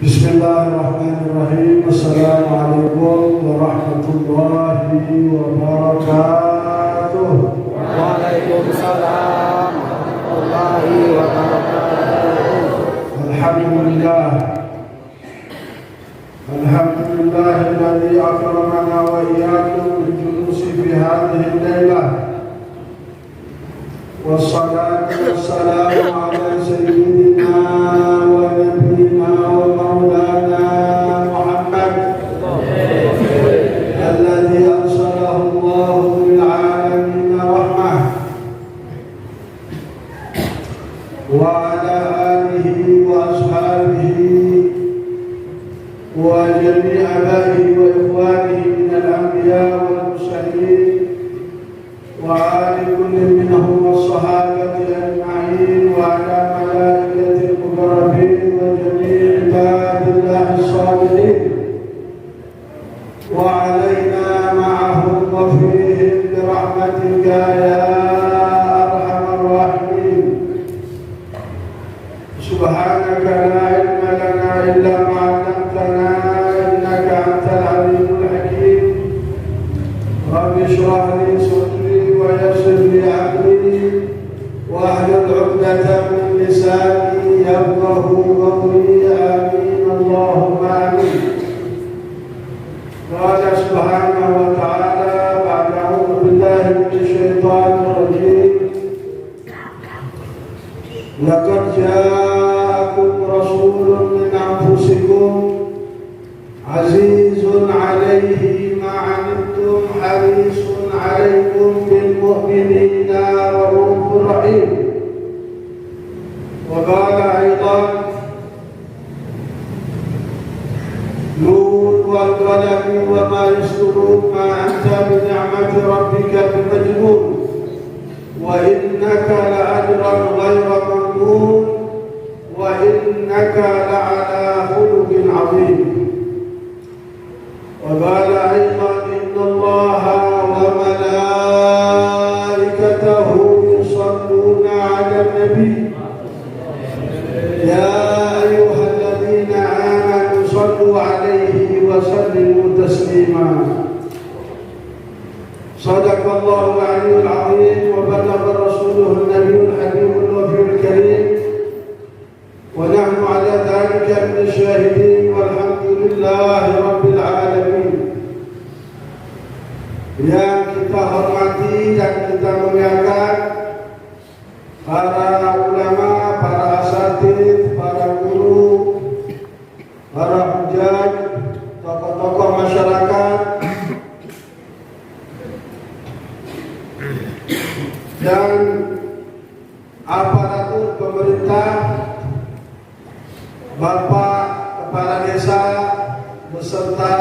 Bismillahirrahmanirrahim. Assalamualaikum warahmatullahi wabarakatuh. Waalaikumsalam warahmatullahi wabarakatuh. Alhamdulillah. Alhamdulillahilladzi akramana wa iyyakum bil julusi fi hadhihi al-lailah. Wassalatu wassalamu ala sayyidina wa nabiyyina wa maulana Muhammad alladzi arsalahu Allahu lil alamin rahmah wa ala alihi wa ashabihi wa jami'i abaihi wa ikhwanihi min al-anbiya wal mursalin وعلى كل منهم والصحابة أجمعين وعلى ملائكة المقربين وجميع عباد الله الصالحين وعلينا معهم وفيهم برحمتك يا أرحم الراحمين. سبحانك لا علم لنا إلا ما علمتنا إنك أنت العليم الحكيم. رب اشرح لي صدري ويسر لي أمري واحلل عقدة من لساني يفقهوا قولي آمين اللهم آمين. قال سبحانه وتعالى بعد أعوذ بالله من الشيطان الرجيم لقد جاءكم رسول من أنفسكم عزيز عليه ما عنتم حريص عليكم بالمؤمنين رؤوف رحيم. وقال أيضا نون والقلم وما يسطرون ما أنت بنعمة ربك بمجنون وإنك لأجرا غير ممنون وإنك لعلى خلق عظيم. وقال أيضا إن الله وملائكته يصلون على النبي يا أيها الذين آمنوا صلوا عليه وسلموا تسليما. صدق الله العلي العظيم وبلغ رسوله النبي الحبيب الوفي الكريم ونحن على ذلك من الشاهدين والحمد لله رب العالمين. Yang kita hormati, yang kita muliakan para ulama, para asatidz, para guru, para hujjaj, tokoh-tokoh masyarakat dan aparatur pemerintah, Bapak Kepala Desa beserta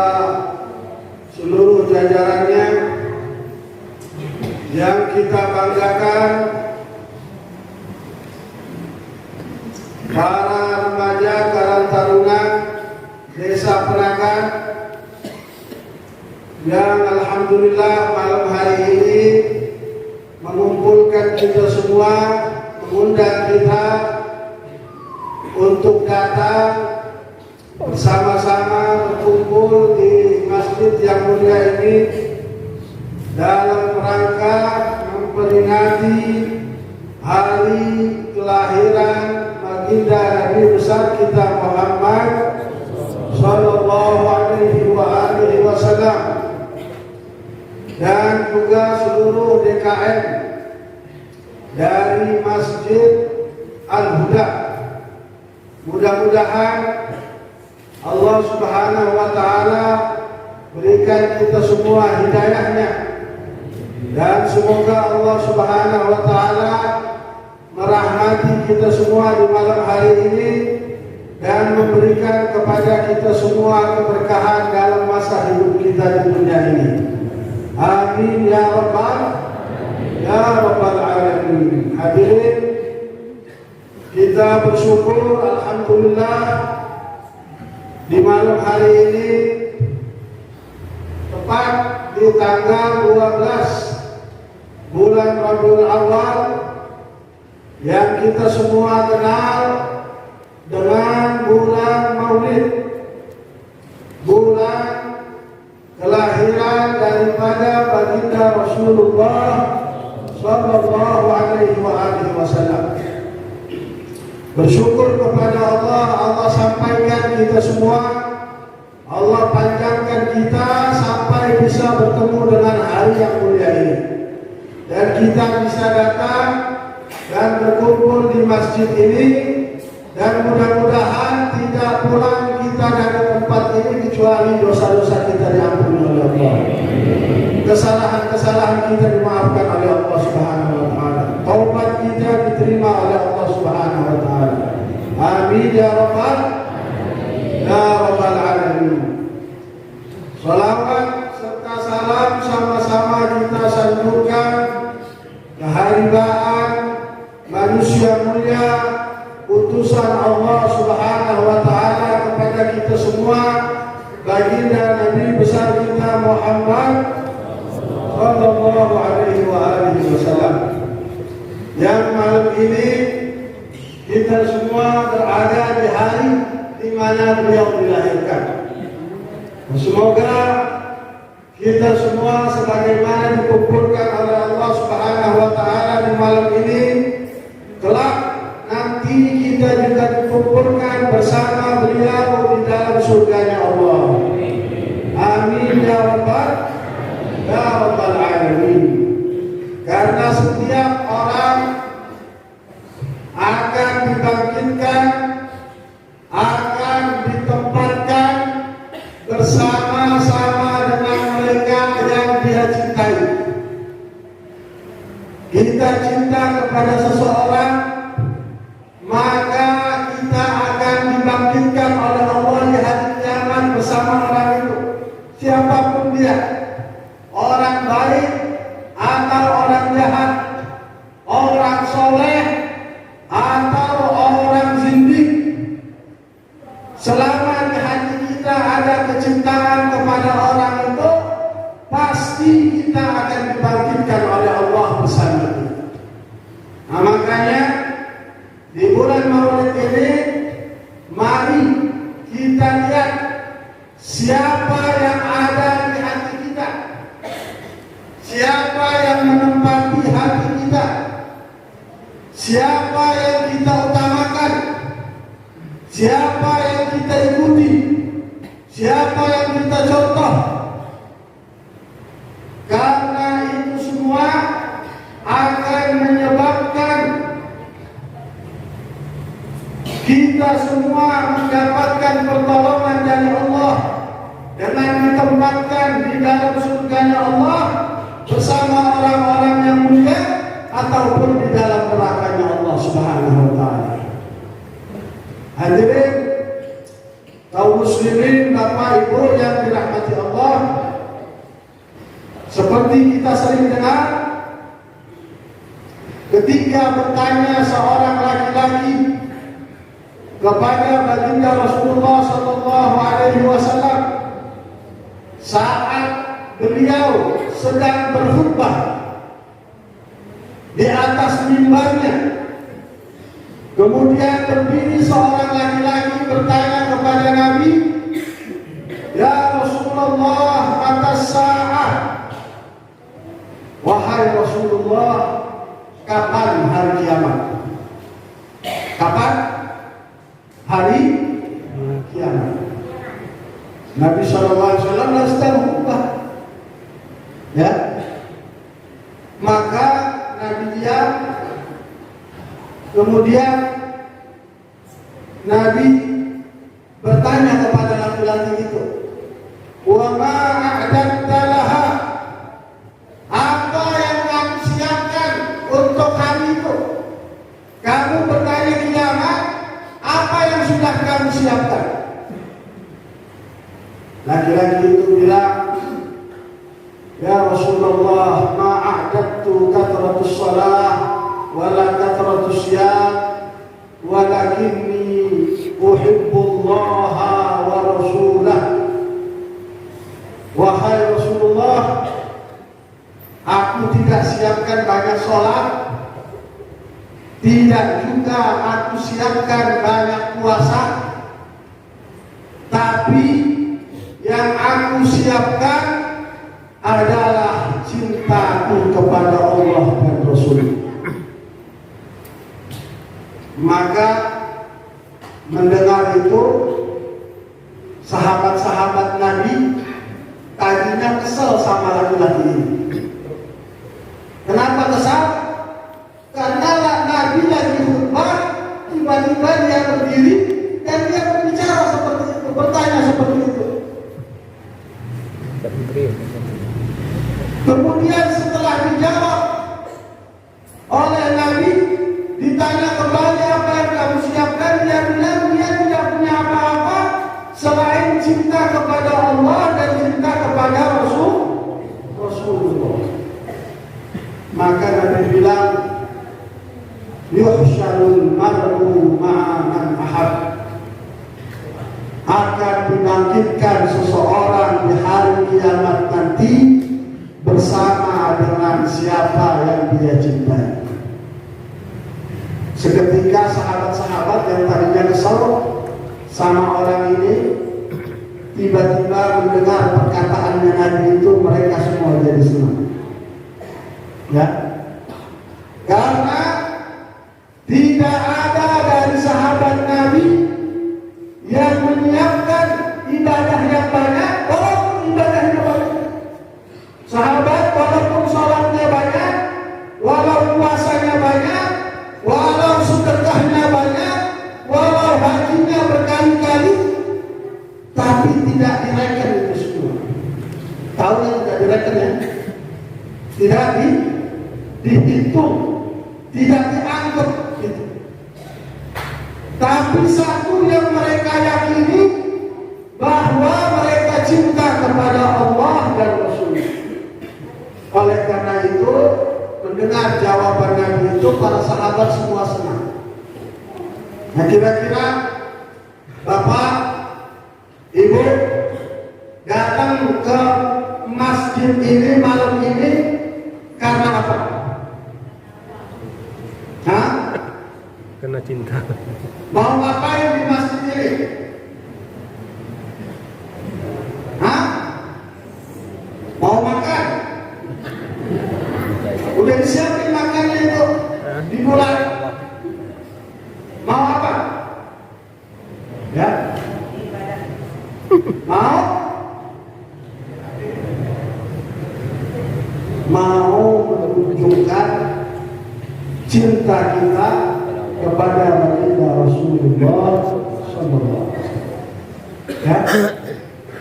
seluruh jajarannya yang kita banggakan, para remaja Karang Taruna Desa Penakan yang alhamdulillah malam hari ini mengumpulkan kita semua, mengundang kita untuk datang bersama-sama berkumpul di masjid yang mulia ini dalam rangka memperingati hari kelahiran baginda Nabi besar kita Muhammad sallallahu alaihi wasallam dan juga seluruh DKM dari Masjid Al-Huda. Mudah-mudahan Allah Subhanahu wa taala berikan kita semua hidayahnya dan semoga Allah Subhanahu wa taala merahmati kita semua di malam hari ini dan memberikan kepada kita semua keberkahan dalam masa hidup kita di dunia ini. Amin ya rabbal alamin. Hadirin, kita bersyukur alhamdulillah di malam hari ini tepat di tanggal 12 bulan Rabiul Awal yang kita semua kenal dengan bulan Maulid. Rasulullah sallallahu alaihi wasallam. Bersyukur kepada Allah, Allah sampaikan kita semua, Allah panjangkan kita sampai bisa bertemu dengan hari yang mulia ini, dan kita bisa datang dan berkumpul di masjid ini, dan mudah-mudahan tidak pulang kita dari tempat ini kecuali dosa-dosa kita diampuni oleh Allah, kesalahan-kesalahan kita dimaafkan oleh Allah Subhanahu wa taala, taubat kita diterima oleh Allah Subhanahu wa taala. Amin ya rabbal alamin. Salawat serta salam sama-sama kita sanjurkan keharibaan manusia mulia, utusan Allah Subhanahu wa taala kepada kita semua, baginda Nabi besar kita Muhammad sallallahu alaihi wasallam, yang malam ini kita semua berada di hari di mana beliau dilahirkan. Semoga kita semua sebagaimana dikumpulkan oleh Allah Subhanahu wa taala di malam ini, kelak nanti kita juga dikumpulkan bersama beliau di dalam surganya Allah. Amin ya rabbal alamin. Karena setiap orang akan dibangkitkan, akan ditempatkan bersama-sama dengan mereka yang dia cintai. Kita cinta kepada seseorang, maka kita akan dibangkitkan oleh Allah di hari kiamat bersama orang itu, siapapun dia, orang baik atau orang jahat, orang soleh atau orang zindik. Selama di hati kita ada kecintaan kepada orang itu, pasti kita akan dibangkitkan oleh Allah bersama dia. Nah, makanya di bulan Maulid ini, mari kita lihat siapa yang ada di hati kita, siapa yang menempati hati kita, siapa yang kita utamakan, siapa yang kita ikuti, siapa yang kita contoh. Karena itu semua akan menyebabkan kita semua mendapatkan pertolongan dari Allah dengan ditempatkan di dalam surganya Allah bersama orang-orang yang mulia, ataupun di dalam nerakanya Allah Subhanahu wa taala. Hadirin kaum muslimin, Bapak Ibu yang dirahmati Allah, seperti kita sering dengar, ketika bertanya seorang laki-laki kepada baginda Rasulullah sallallahu alaihi wasallam saat beliau sedang berkhutbah di atas mimbarnya, kemudian berdiri seorang laki-laki bertanya kepada Nabi, "Ya Rasulullah, mata sa'ah?" Wahai Rasulullah, kapan hari kiamat? Kapan hari kiamat? Nabi SAW sedang berkhutbah, ya. Maka Nabi diam. Kemudian Nabi bertanya kepada laki-laki itu, "Wa ma a'dadta laha?" Apa yang kamu siapkan untuk hari itu? Kamu bertanya kiamat, apa yang sudah kamu siapkan? Laki-laki itu bilang, "Ya Rasulullah, ma a'dadtu kathratus shalah wala kathratus siyam, walakinni uhibbullaha wa rasulah." Wahai Rasulullah, aku tidak siapkan banyak sholat, tidak juga aku siapkan banyak puasa, tapi yang aku siapkan adalah cintaku Maka mendengar itu sahabat-sahabat Nabi tadinya kesel sama laki-laki ini. Kenapa kesal? Karena Nabi lagi khutbah, tiba-tiba dia berdiri dan dia berbicara seperti itu, bertanya seperti itu. Kemudian setelah dijawab oleh Nabi, ditanya kembali apa yang kamu siapkan, dia bilang dia tidak punya apa-apa selain cinta kepada Allah dan cinta kepada Rasulullah. Maka Nabi bilang, yuhsyarul mar'u ma'a man ahab. Akan dibangkitkan seseorang di hari kiamat nanti bersama dengan siapa yang dia cintai. Seketika sahabat-sahabat yang tadinya kesal sama orang ini tiba-tiba mendengar perkataannya Nabi itu, mereka semua jadi senang. Ya, karena tidak ada dari sahabat Nabi yang menyiapkan ibadah yang banyak, walaupun ibadahnya banyak. Sahabat walaupun sholatnya banyak, walau puasanya banyak, walau sedekahnya banyak, walau hajinya berkali-kali, tapi tidak direken itu semua. Tahu yang tidak direken ya? Tidak dihitung, tidak dianggap gitu. Tapi satu yang mereka yakini, bahwa mereka cinta kepada Allah dan Rasul. Oleh karena itu, mendengar jawaban Nabi itu, para sahabat semua senang. Nah, kira-kira Bapak, Ibu datang ke masjid ini malam ini karena apa? Hah? Karena cinta. Mau ngapain di masjid ini? Hah? Mau makan? Udah disiapin makannya itu di bulan. Mau apa? Ya? Mau? Mau menunjukkan cinta kita kepada baginda Rasulullah SAW. Ya?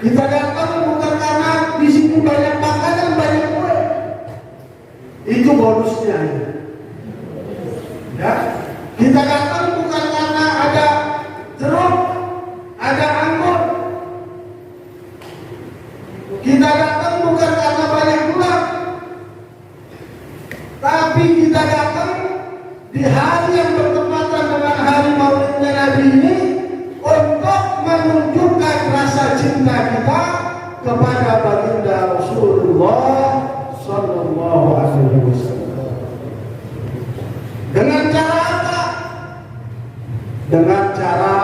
Kita datang bukan karena di sini banyak makanan, banyak kue. Itu bonusnya. Ya? Kita datang bukan karena ada jeruk, ada anggur. Kita datang bukan karena banyak gula. Tapi kita datang di hari yang bertepatan dengan hari Maulidnya Nabi ini untuk menunjukkan rasa cinta kita kepada baginda Rasulullah Sallallahu Alaihi Wasallam. Dengan cara apa? Dengan cara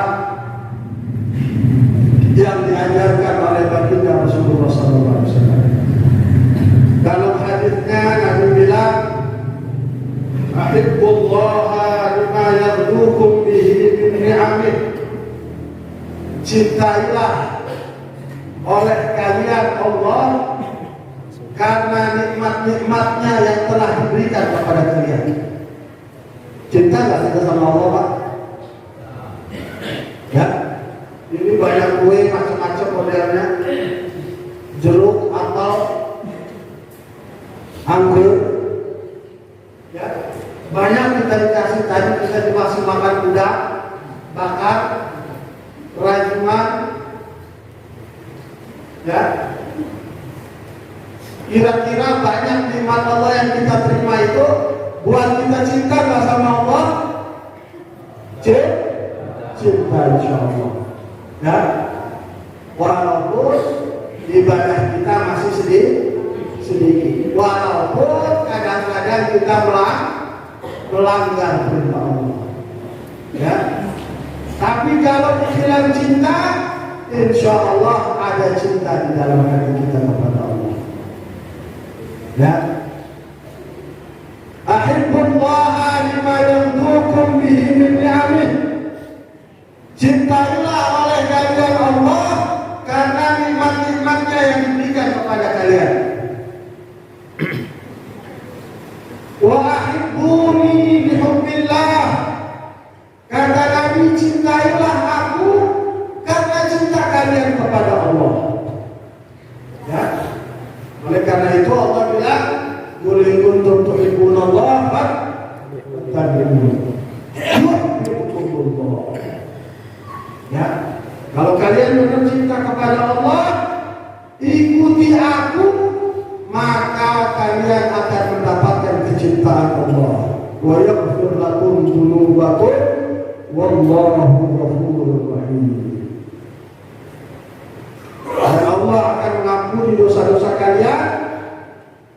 yang diajarkan oleh baginda Rasulullah Sallallahu Alaihi Wasallam. Dalam hadisnya Nabi bilang, ahibbullaha lima yardukum bihi min ni'amih. Cintailah oleh kalian Allah karena nikmat-nikmatnya yang telah diberikan kepada kalian. Cinta nggak kita sama Allah, Pak? Ya, ini banyak kue macam-macam modelnya, jeruk atau anggur. Ya, banyak kita dikasih, tadi kita dikasih makan udang bakar, rajungan. Ya, kira-kira banyak nikmat Allah yang kita terima itu buat kita cinta nggak sama Allah? Cinta insya Allah. Ya, walaupun ibadah kita masih sedikit, walaupun kadang-kadang kita melanggar perintah Allah. Ya, tapi kalau dibilang cinta, insya Allah ada cinta di dalam hati kita kepada Allah. Ya, ahibbullaha lima yardukum bihi min ni'amih. Cintailah oleh kalian Allah karena nikmat-nikmatnya yang diberikan kepada kalian. Wa ahibbuni bihubbillah. Kata Nabi, cintailah aku karena cinta kalian kepada Allah. Ya. Oleh karena itu Allah bilang, "Qul in kuntum tuhibbunallaha fattabi'uni." Ya, kalau kalian benar cinta kepada Allah, ikuti aku, maka kalian akan mendapatkan kecintaan Allah. Wa yaghfir lakum dzunubakum wallahu ghafurur rahim. Dan Allah akan mengampuni dosa-dosa kalian,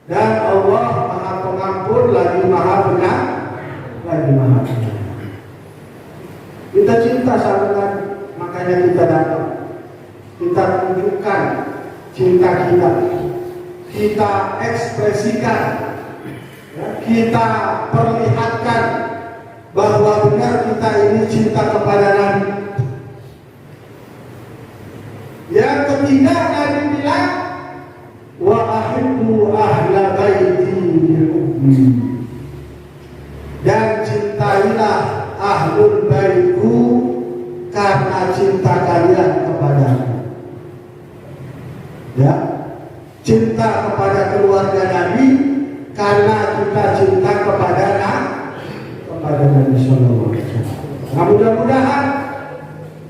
dan Allah Maha Pengampun lagi Maha Benar, lagi Maha Benar. Kita cinta sama Nabi, makanya kita datang. Kita tunjukkan cinta kita. Kita ekspresikan, ya, kita perlihatkan bahwa benar kita ini cinta kepada Nabi. Yang ketiga, Nabi bilang, wa ahibbu ahla baiti bihubbi. Dan cintailah ahlul baitku karena cinta kalian kepadaku. Ya, cinta kepada keluarga Nabi karena kita cinta kepada Nabi Sallallahu Alaihi Wasallam. Nah, mudah-mudahan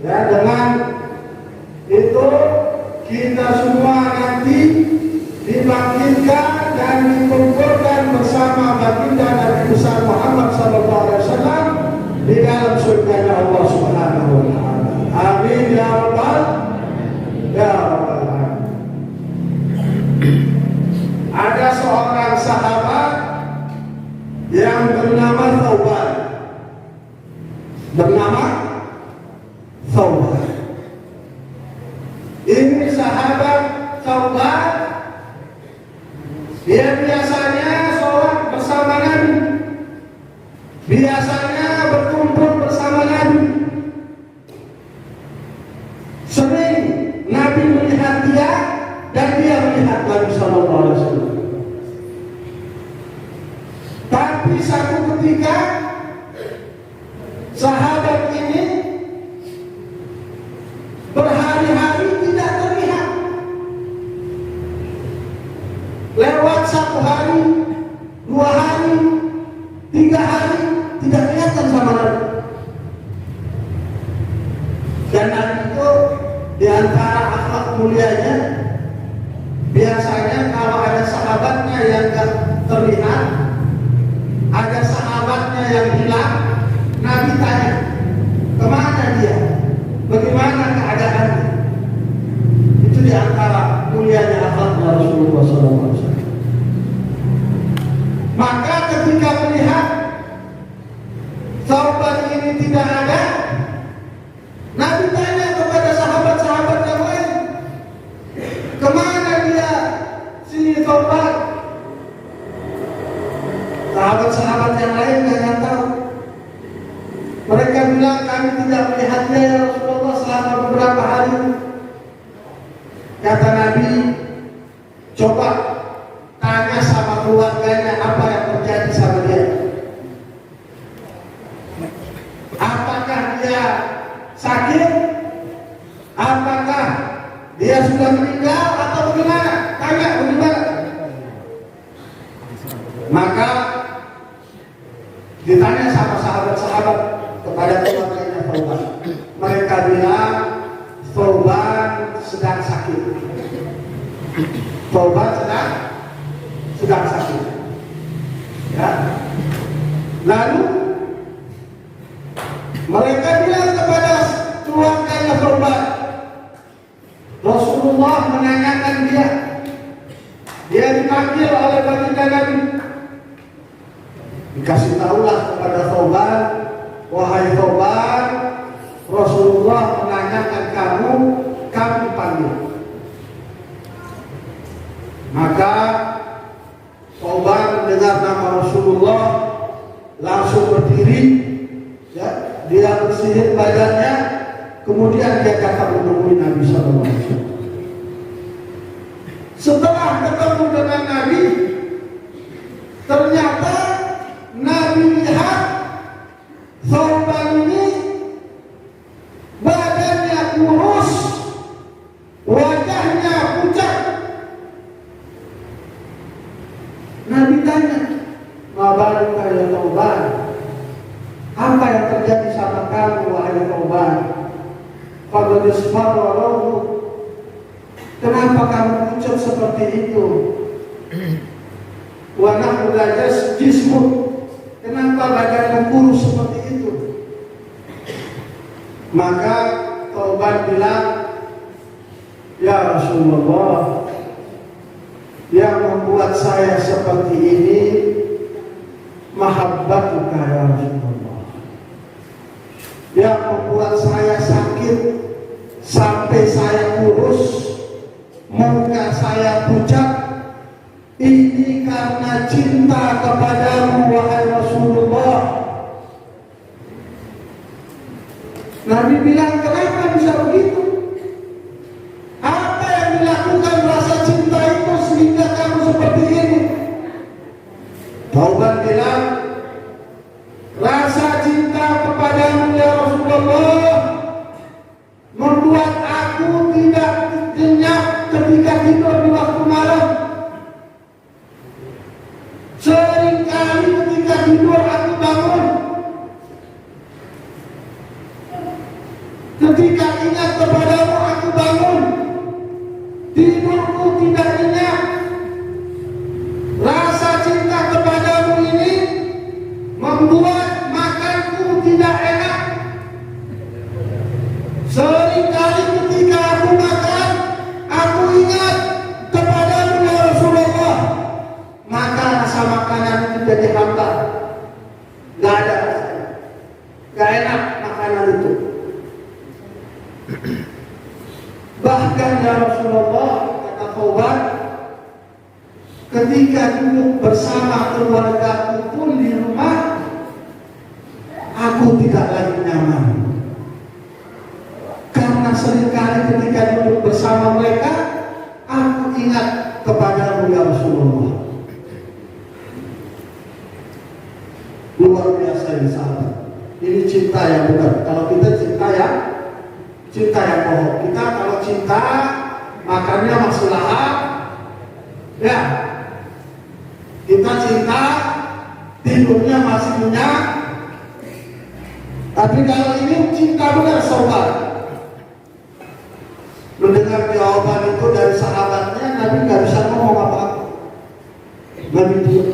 ya dengan itu kita semua nanti dibangkitkan dan dikumpulkan bersama baginda Nabi besar Muhammad Sallallahu Alaihi Wasallam di dalam surga Allah Subhanahu Wa Taala. Amin ya rabbal alamin. Ada seorang sahabat yang bernama Thauban. Ini sahabat Thauban, dia biasanya sholat bersama Nabi, biasanya berkumpul bersama Nabi. Sering Nabi melihat dia dan dia melihat Nabi Sallallahu Alaihi Wasallam. Tapi satu ketika sahabat ini berhari-hari tidak terlihat. Lewat 1 hari, 2 hari, 3 hari tidak kelihatan sama Nabi. Dan Nabi itu di antara akhlak mulianya, biasanya kalau ada sahabatnya yang tidak terlihat, ada sahabatnya yang hilang, Nabi tanya, kemana dia? Bagaimana keadaannya? Itu di antara mulianya akhlaknya Rasulullah SAW. Maka ketika melihat sahabat ini tidak ada, Nabi tanya kepada sahabat-sahabat yang lain, kemana dia si sahabat? Sahabat-sahabat yang lain tidak tahu. Mereka bilang, kami tidak melihatnya ya Rasulullah selama beberapa hari. Kata Nabi, coba tanya sama keluarganya apa yang terjadi sama dia. Apakah dia sakit? Apakah dia sudah meninggal atau bagaimana? Tanya bagaimana. Maka ditanya sama sahabat-sahabat kepada keluarganya Thauban. Mereka bilang Thauban sedang sakit. Thauban sedang sakit. Ya. Lalu mereka bilang kepada keluarganya Thauban, Rasulullah menanyakan dia. Dia dipanggil oleh baginda Nabi. Dikasih tahulah kepada Thauban, wahai Thauban, Rasulullah menanyakan kamu panggil. Maka Thauban mendengar nama Rasulullah, langsung berdiri, ya, dia bersihin badannya, kemudian dia datang menemui Nabi sallallahu alaihi wasallam. Setelah ketemu dengan Nabi, ternyata Nabi lihat Thawban ini badannya kurus, wajahnya pucat. Nabi tanya, "Ma baluka ya Thawban? Apa yang terjadi sama kamu wahai Thawban? Faqad isfarra rawhu. Kenapa kamu pucat seperti itu? Wa nahnu la jismu. Kenapa badanmu kurus seperti itu?" Maka Thawban bilang, "Ya Rasulullah, yang membuat saya seperti ini mahabbatuka ya Rasulullah. Yang membuat saya sakit sampai saya kurus, muka saya pucat, ini karena cinta kepadamu wahai Rasulullah." Nabi bilang, "Kenapa bisa begitu? Apa yang dilakukan rasa cinta itu sehingga kamu seperti ini?" Thawban bilang, "Rasa cinta kepadamu ya Rasulullah membuat aku tidak nyenyak ketika tidur di waktu malam. Seringkali ketika tidur aku bangun, ketika ingat kepadamu aku bangun, tidurku tidak nyenyak. Rasa cinta kepadamu ini membuat makanku tidak enak. Seringkali ketika aku makan, aku ingat kepadamu ya Rasulullah, maka rasa makanan itu jadi hampa. Gak ada rasanya, gak enak makanan itu. Bahkan ya Rasulullah," kata Thawban, "ketika duduk bersama keluargaku pun di rumah, aku tidak lagi nyaman. Karena seringkali ketika duduk bersama mereka, aku ingat kepadamu ya Rasulullah." Luar biasa ini sahabat. Ini cinta yang benar. Kalau kita cinta yang bohong. Kita kalau cinta makannya masih lahap, ya. Kita cinta tidurnya masih nyenyak. Tapi kalau ini cinta benar sahabat. Mendengar jawaban itu dari sahabatnya, Nabi nggak bisa ngomong apa-apa. Nabi diam.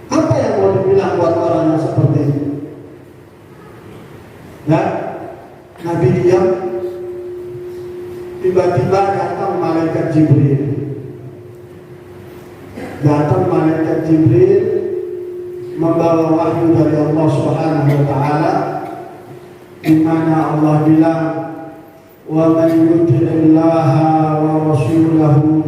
Apa yang mau dibilang buat orang yang seperti itu? Ya, Nabi diam. Tiba-tiba datang malaikat Jibril. Datang malaikat Jibril membawa wahyu dari Allah Subhanahu wa taala, di mana Allah bilang, "Wa man yuti'illaha wa rasulahu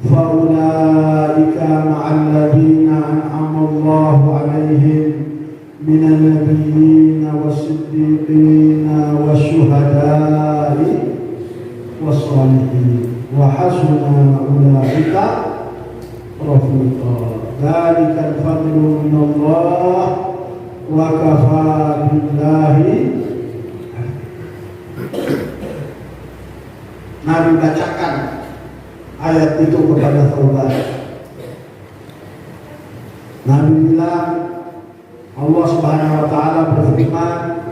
fa ulaika ma'al ladzina an'ama Allahu 'alaihim minan nabiyyin was-siddiqin wasyuhada'i was-shalihin wa hasuna ulaika rafiqa. Dzalikal fadlu minallah wa kafaa billahi." Nabi bacakan ayat itu kepada Thawban. Nabi bilang, Allah Subhanahu wa taala berfirman,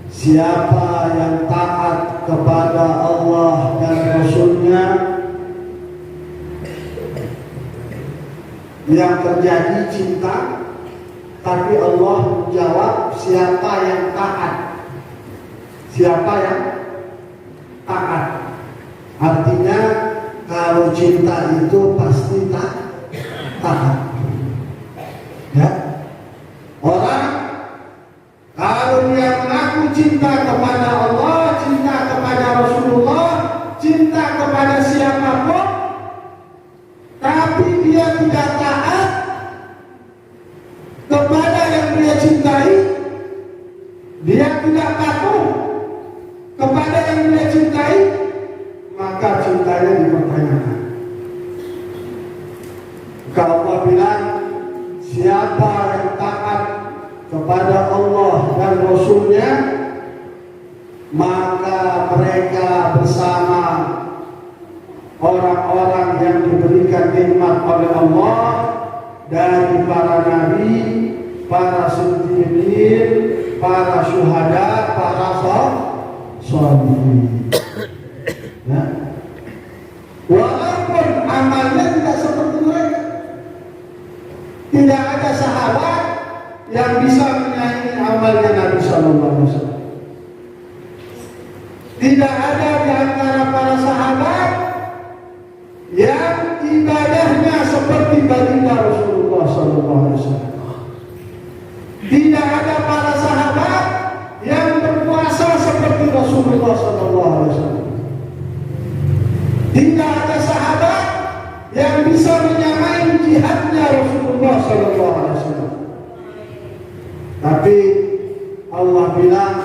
"Siapa yang taat kepada Allah dan Rasul-Nya, yang terjadi cinta." Tapi Allah menjawab, siapa yang taat. Siapa yang taat. Artinya kalau cinta itu pasti taat. Ya. Orang kalau dia mengaku cinta kepada Allah, cinta kepada Rasulullah, cinta kepada siapapun, tapi dia tidak taat kepada yang dia cintai, dia tidak tidak patuh kepada yang dia cintai, maka cintanya dipertanyakan. Kalau Allah bilang, siapa yang taat kepada Allah dan Rasulnya, maka mereka bersama orang-orang yang diberikan nikmat oleh Allah dari para nabi, para siddiqin, para syuhada, para sholihin. Ya. Walaupun amalnya tidak seperti mereka, tidak ada sahabat yang bisa menyaingi amalnya Nabi Sallallahu Alaihi Wasallam. Tidak ada di antara para sahabat yang ibadahnya seperti baginda Rasulullah Sallallahu Alaihi Wasallam. Tidak ada para sahabat yang berpuasa seperti Rasulullah Sallallahu Alaihi Wasallam. Tidak ada sahabat yang bisa menyamai jihadnya Rasulullah Sallallahu Alaihi Wasallam. Tapi Allah bilang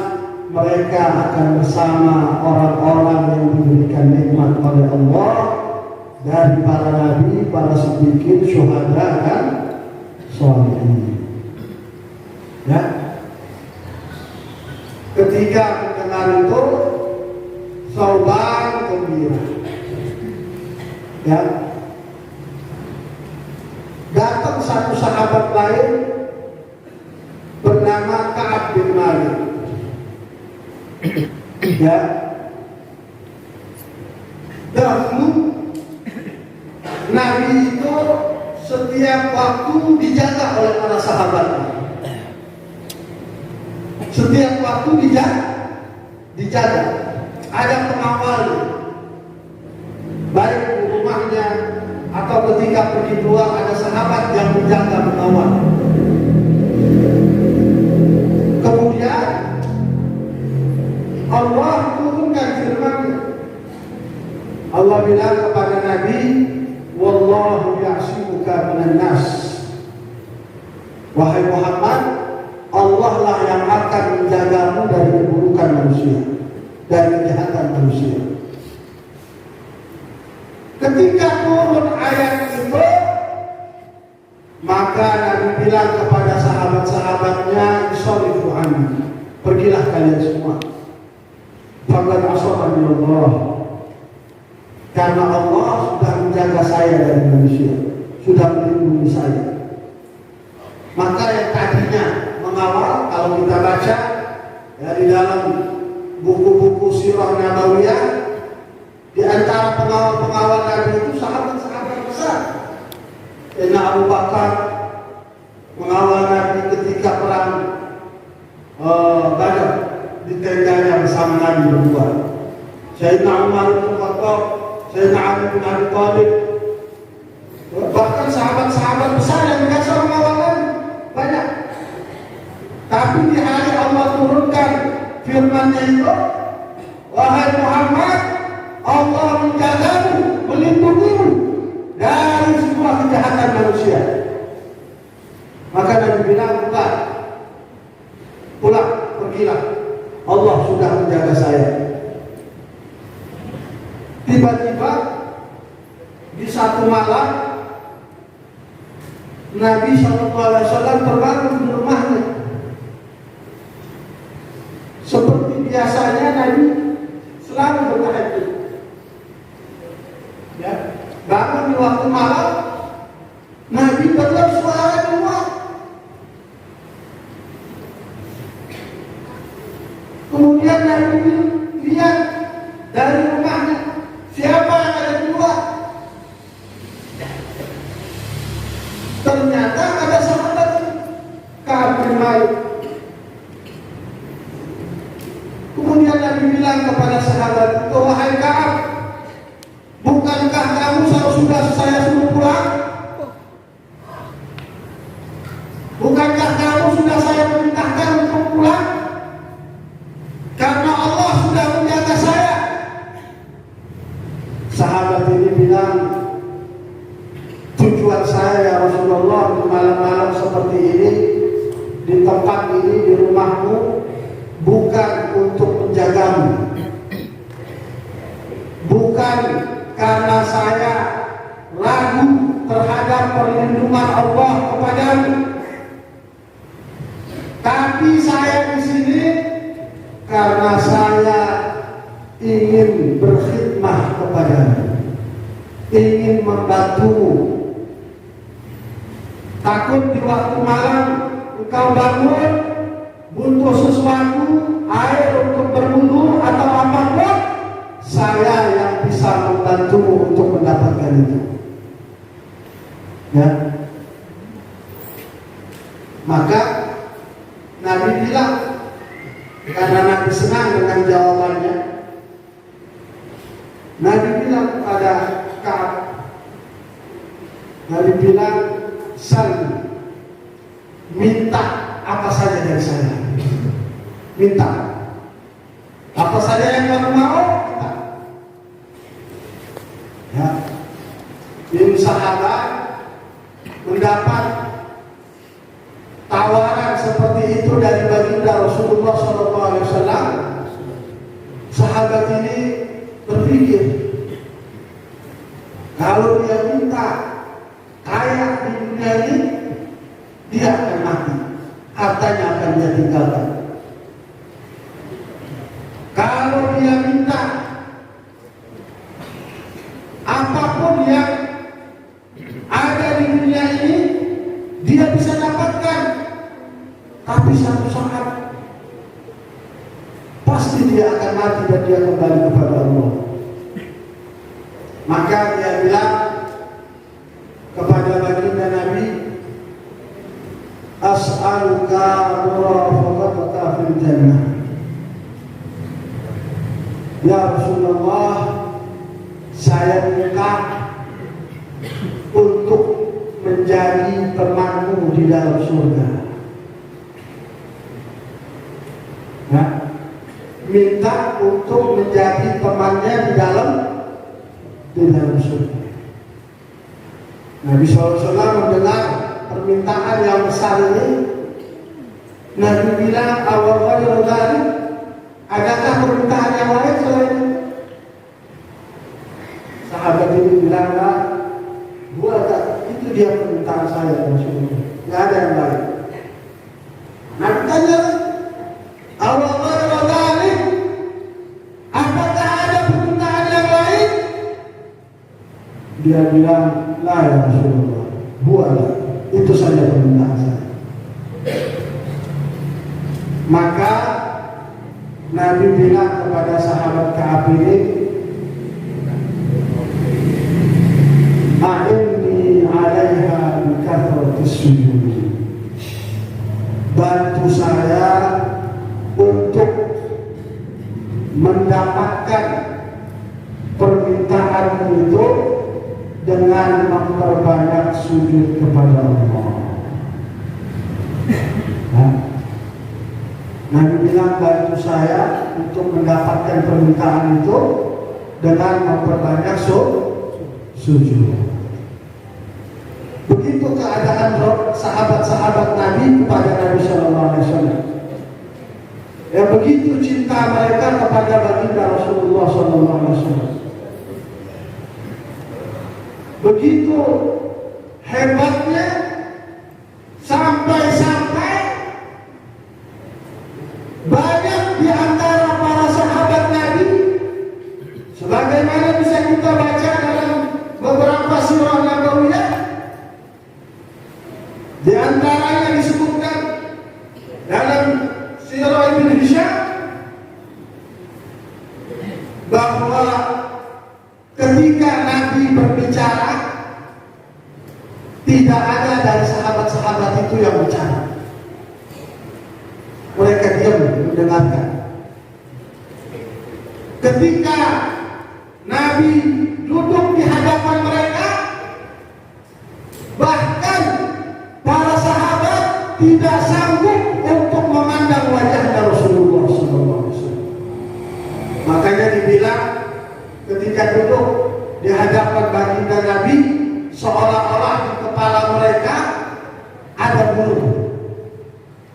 mereka akan bersama orang-orang yang diberikan nikmat oleh Allah dari para nabi, para siddiqin, syuhada dan sholihin. Ya. Ketika mendengar itu, Sauban gembira. Ya. Datang satu sahabat lain bernama Ka'ab bin Malik. Ya. Dahulu Nabi itu setiap waktu dijaga oleh para sahabatnya. Setiap waktu dijaga. Ada pengawalnya. Baik di rumahnya atau ketika pergi keluar ada sahabat yang menjaga mengawal. Kemudian Allah turunkan firman-Nya. Allah bilang kepada Nabi, "Wallahu ya'simuka minan nas." Wahai Muhammad, Allah lah yang akan menjagamu dari keburukan manusia, dari kejahatan manusia. Ketika turun ayat itu, maka Nabi bilang kepada sahabat-sahabatnya, "Sholifu anni." Pergilah kalian semua. Faqad asabani Allah. Karena Allah sudah menjaga saya dari manusia, sudah melindungi saya. Maka yang tadinya mengawal, kalau kita baca ya, di dalam buku-buku sirah nabawiyah, di antara pengawal-pengawal Nabi itu sahabat-sahabat besar. Sayyidina Abu Bakar mengawal Nabi ketika perang Badar di tendanya bersama Nabi berdua. Sayyidina Umar bin Khattab, Sayyidina Ali bin Abi Thalib, bahkan sahabat-sahabat besar yang biasa mengawal Nabi banyak. Tapi di hari Allah turunkan firman-Nya itu, "Wahai Muhammad, Allah menjagamu, melindungimu dari semua kejahatan manusia." Maka Nabi bilang, pulang, pergilah. Allah sudah menjaga saya. Tiba-tiba di satu malam Nabi SAW terbangun di rumahnya. Seperti biasanya Nabi selalu bertahajud. Ya, bangun di waktu malam, Nabi dengar suara di rumah. Kemudian Nabi lihat dari rumahnya, siapa yang ada di luar? Ternyata ada sahabat Ka'ab bin Malik. Kemudian Nabi bilang kepada sahabat itu, "Wahai Ka'ab, bukankah kamu sudah saya suruh pulang? Bukankah kamu sudah saya perintahkan untuk pulang? Karena Allah sudah menjaga saya." Sahabat ini bilang, "Tujuan saya ya Rasulullah di malam-malam seperti ini, di tempat ini, di rumahmu, bukan untuk menjagamu, bukan karena saya ragu terhadap perlindungan Allah kepadamu, tapi saya di sini karena saya ingin berkhidmah kepadamu, ingin membantumu. Takut di waktu malam engkau bangun butuh sesuatu, air untuk berwudu atau apapun, saya yang bisa membantumu untuk mendapatkan itu. Ya. Maka Nabi bilang, karena Nabi senang dengan jawabannya, Nabi bilang kepada Ka'ab, Nabi bilang, "Sal, minta apa saja dari saya. Minta apa saja yang kamu mau, minta." Ya, ini sahabat mendapat tawaran seperti itu dari baginda Rasulullah SAW. Sahabat ini berpikir, kalau dia minta kaya di dunia ini, dia akan mati, hartanya akan dia tinggalkan. Kalau dia minta apapun yang ada di dunia ini, dia bisa dapatkan, tapi satu saat pasti dia akan mati dan dia kembali kepada Allah. Maka dia bilang kepada baginda Nabi, "As'aluka murafaqataka fil jannah." Ya Rasulullah, saya minta untuk menjadi temanmu di dalam surga. Ya, minta untuk menjadi temannya di dalam surga. Nabi SAW mendengar permintaan yang besar ini. Nabi bilang, "Awal ghairu dzalik, adakah permintaan yang lain selain itu?" Sahabat ini bilang, "Nah, itu dia permintaan saya, Rasulullah. Tidak ada yang lain." Nabi tanya, "Awal ghairu dzalik, apakah ada permintaan yang lain?" Dia bilang, "La ya Rasulullah, buatlah, itu saja permintaan saya." Maka Nabi bilang kepada sahabat Ka'ab ini, "A'inni 'alaiha bi kathratis sujud." Bantu saya untuk mendapatkan permintaanmu itu dengan memperbanyak sujud kepada Allah. Nah, Nabi bilang, bantu saya untuk mendapatkan permintaan itu dengan memperbanyak sujud. Begitu keadaan sahabat-sahabat Nabi kepada Nabi Sallallahu Alaihi Wasallam. Ya, begitu cinta mereka kepada baginda Rasulullah Sallallahu Alaihi Wasallam. Begitu hebatnya sampai-sampai banyak di antara para sahabat Nabi, sebagaimana bisa kita baca dalam beberapa sirah nabawiyah, di antaranya disebutkan dalam sirah Ibnu Hisham bahwa ketika Nabi berbicara, tidak ada dari sahabat-sahabat itu yang bicara. Mereka diam mendengarkan. Ketika Nabi duduk di hadapan mereka, bahkan para sahabat tidak sanggup untuk memandang wajahnya Rasulullah SAW. Makanya dibilang ketika duduk di hadapan baginda Nabi, seolah-olah di kepala mereka ada bulu.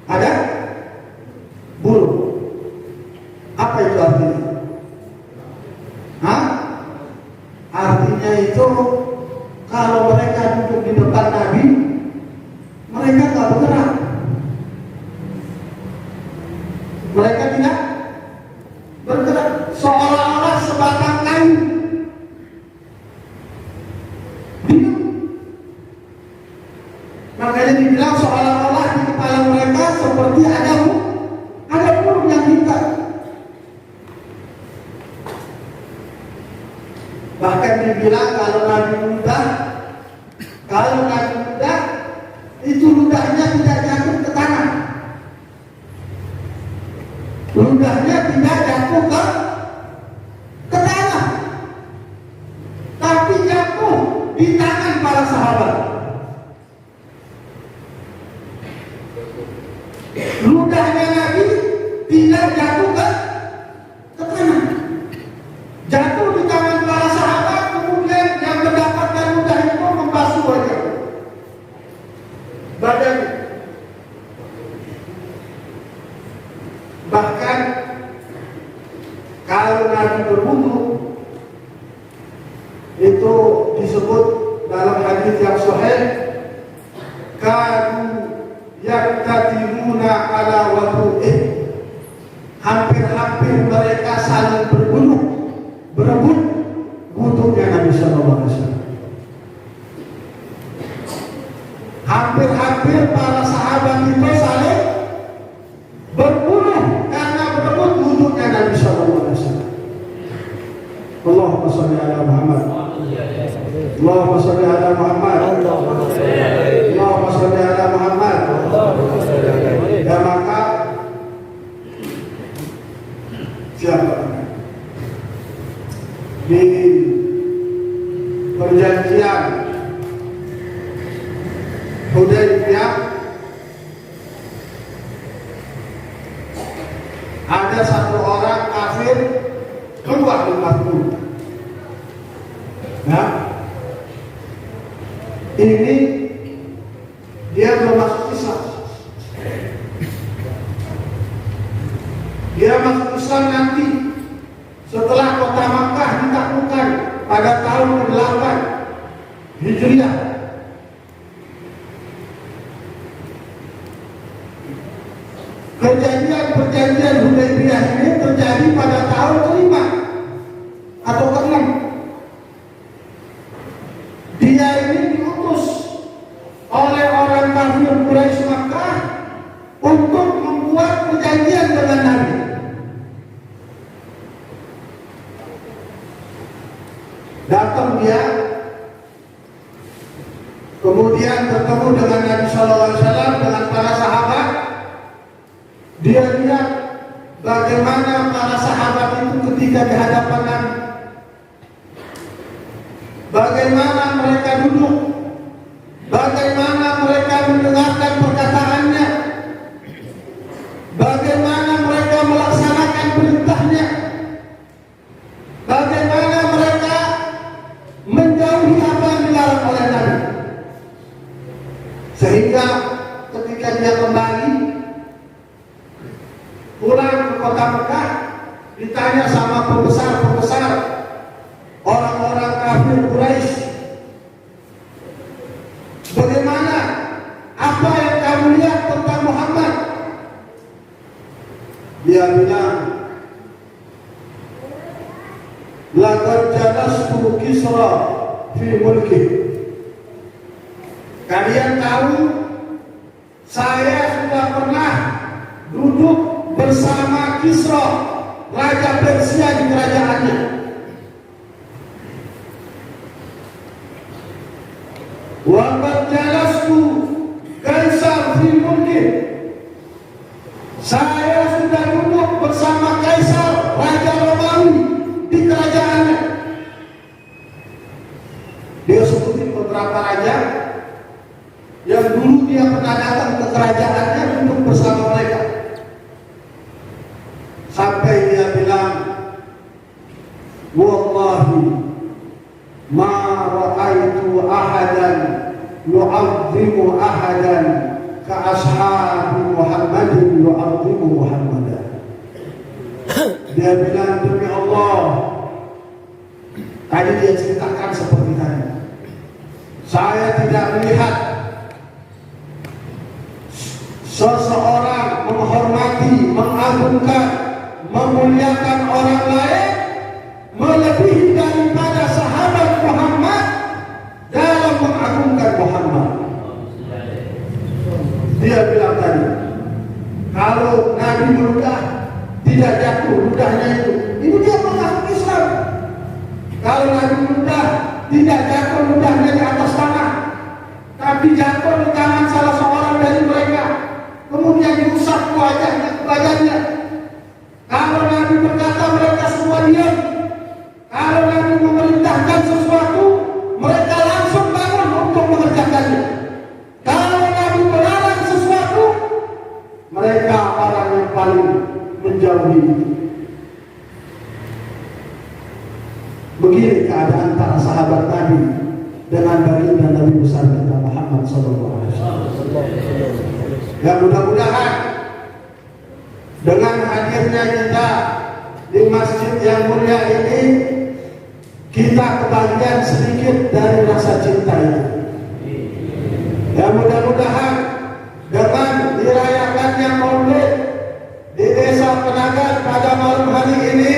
Ada bulu. Apa itu artinya? Hah? Artinya itu kalau mereka duduk di depan Nabi, mereka nggak bergerak. Mereka tidak bergerak, seolah-olah sebatang kayu. Diam. Makanya dibilang seolah-olah di kepala mereka seperti ada burung yang hitam. Bahkan dibilang kalau Nabi muda itu ludahnya tidak jatuh ke tanah. Ludahnya tidak jatuh ke tanah, tapi jatuh di tangan para sahabat. Ludahnya Nabi tidak jatuh ke tanah, jatuh di tangan para sahabat. Kemudian yang mendapatkan ludah itu membasuh wajah badan. Bahkan kalau Nabi berwudu itu disebut dalam hadis yang sahih, kanu yaktatimuna ala wudu'ih, hampir-hampir mereka saling berebut wudunya Nabi sallallahu alaihi wasallam. Hampir-hampir para sahabat itu saling berbunuh karena berebut wudunya Nabi sallallahu alaihi wasallam. Allahumma shalli ala Muhammad. Allahumma shalli ala Muhammad. Allahumma shalli ala Muhammad. Ya, maka siapa di perjanjian Hudaybiyah ada satu orang kafir keluar dari Masjid. Nah, ini dia belum masuk Islam. Dia masuk Islam nanti setelah kota Makkah ditaklukkan pada tahun ke-8 Hijriah. Perjanjian Hudaybiyah ini terjadi pada tahun ke-5 atau ke-6. Dia ini diutus oleh orang kafir Quraisy Makkah untuk membuat perjanjian dengan Nabi. Datang dia, kemudian bertemu dengan Nabi sallallahu alaihi wasallam dengan para sahabat. Dia lihat bagaimana para sahabat itu ketika di hadapan Nabi, bagaimana mereka duduk, bagaimana mereka mendengarkan perkataannya, bagaimana mereka melaksanakan perintahnya, bagaimana mereka menjauhi apa yang dilarang oleh Nabi. Sehingga ketika dia kembali pulang ke kota Mekah, ditanya sama pembesar-pembesar orang-orang kafir Quraisy, bagaimana, apa yang kamu lihat tentang Muhammad? Dia bilang, laqad jalastu Kisra fi mulki. Kalian tahu, saya sudah pernah duduk bersama Kisra, raja Persia di kerajaannya. Wa qad jalastu Kaisar fi mulki. Saya sudah duduk bersama Kaisar, raja Romawi di kerajaannya. Dia sebutin beberapa raja yang dulu dia pernah datang ke kerajaannya duduk bersama mereka. Sampai dia bilang, wallahi ma ra'aitu ahadan yu'azzimu ahadan ka ashabi Muhammadin yu'azzimu Muhammadan. Dia bilang, demi Allah, tadi dia ceritakan seperti tadi, saya tidak melihat seseorang menghormati, mengagungkan, memuliakan orang lain melebihi daripada sahabat Muhammad dalam mengagungkan Muhammad. Dia bilang tadi, kalau Nabi meludah tidak jatuh ludahnya itu dia mengaku Islam. Kalau Nabi meludah tidak jatuh ludahnya di atas tanah, tapi jatuh di tangan salah seorang dari mereka, kemudian diusap wajahnya, badannya. Kalau Nabi berkata mereka semua diam. Kalau Nabi memerintahkan sesuatu, mereka langsung bangun untuk mengerjakannya. Kalau Nabi melarang sesuatu, mereka orang yang paling menjauhi. Begini keadaan para sahabat Nabi dengan baginda Nabi besar kita Muhammad SAW. Ya, mudah-mudahan dengan hadirnya kita di masjid yang mulia ini, kita kebagian sedikit dari rasa cinta itu. Ya, mudah-mudahan dengan dirayakannya Maulid di Desa Penagan pada malam hari ini,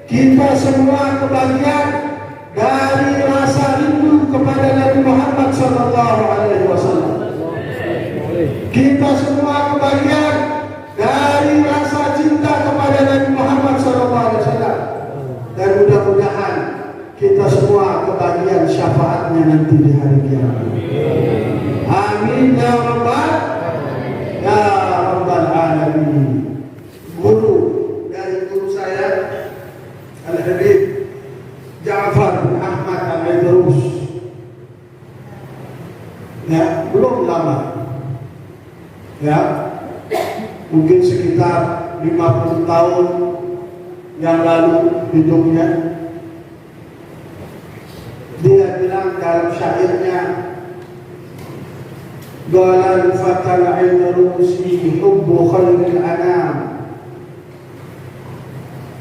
kita semua kebagian dari rasa rindu kepada Nabi Muhammad SAW. Kita semua kebagian dari rasa cinta kepada Nabi Muhammad SAW. Dan mudah-mudahan kita semua kebagian syafaatnya nanti di hari kiamat. Amin ya rabbal alamin. Guru dari guru saya Al-Habib Ja'far bin Ahmad Al-Idrus, ya, belum lama, ya, mungkin sekitar 50 tahun yang lalu hidupnya. Dia bilang dalam syairnya, Galal fatal idrusi hubbu khairil anam,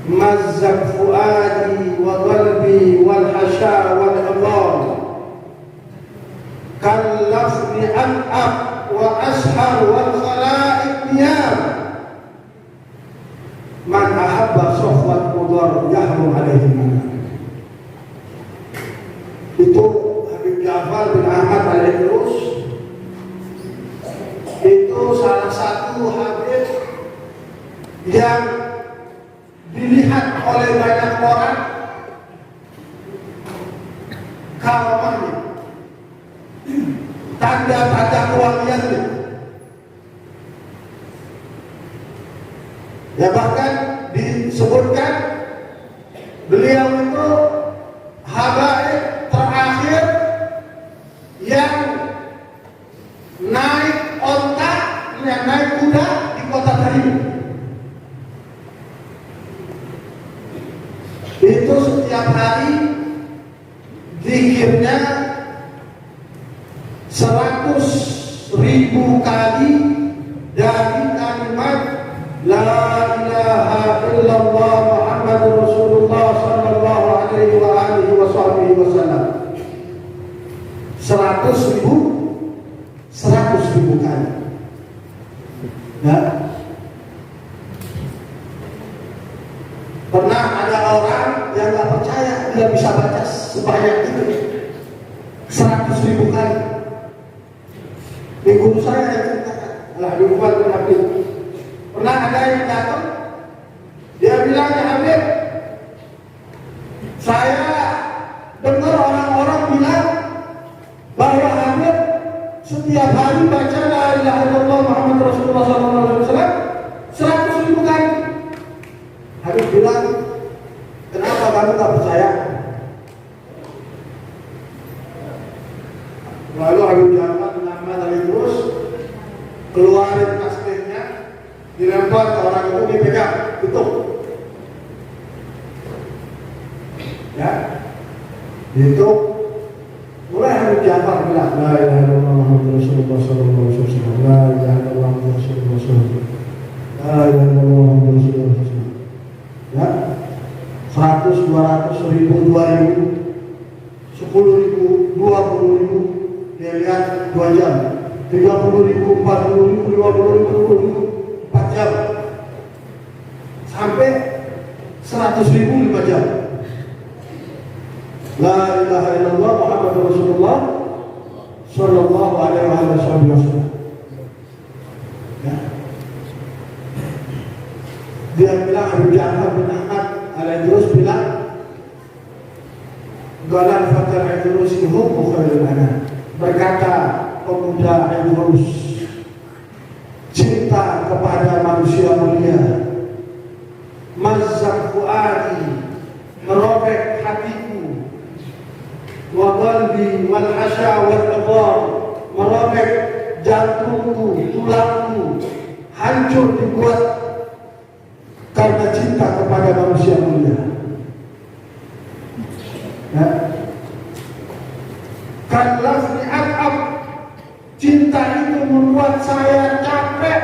mazzak fuadi wa qalbi wal hasha wal idham, kallafni an'ab wa ashar wal khala'iq niyam, man ahabba sofwat mudar yahrum alaihi manam. Itu Habib Ja'far bin Ahmad Al-Idrus, itu salah satu Habib yang dilihat oleh banyak orang karamahnya, tanda-tanda kewaliannya. Ya, bahkan disebutkan beliau itu habaib terakhir yang naik onta, yang naik kuda di kota Tarim. Itu setiap hari zikirnya 100.000 kali dari kalimat La ilaha illallah Muhammadur Rasulullah sallallahu alaihi wa alihi wasallam. 100.000 kali. Ya. Pernah ada orang yang nggak percaya dia bisa baca sebanyak itu, 100.000 kali. Di guru saya yang ceritakan, Habib bin Habib. Pernah ada yang datang, dia bilang, ya Habib, saya dengar orang-orang bilang bahwa Habib setiap hari baca La ilaha illallah Muhammad Rasulullah SAW 100.000 kali. Habib bilang, kenapa kamu tak percaya? Lalu Habib Ja'far bin Ahmad Al-Idrus keluarin tasbihnya, dilempar ke orang itu, dipegang, tutup. Ya, itu mulai Habib Ja'far bilang La ilaha illallah Muhammad Rasulullah sallallahu alaihi wasallam, La ilaha illallah Muhammad Rasulullah sallallahu alaihi wasallam, La ilaha illallah Muhammad Rasulullah sallallahu alaihi wasallam. 100, 200, 1000, 2000, 10.000, 20.000, dia lihat 2 jam, 30.000, 40.000, 50.000, 4 jam, sampai 100.000 5 jam. La ilaha illallah Muhammadur Rasulullah sallallahu alaihi wasallam. Ya. Dia bilang, Abu Ja'far bin Ahmad al-Idrus bilang, Galal fatar Idrus hubbu khairul anam. Berkata pemuda Idrus, cinta kepada manusia mulia, mazzaq fuadi, merobek hatiku, wa qalbi wal hasya wal idham, merobek jantungku, tulangku, hancur dibuat karena cinta kepada manusia mulia. Ya. Kalafni at'ab, cinta itu membuat saya capek,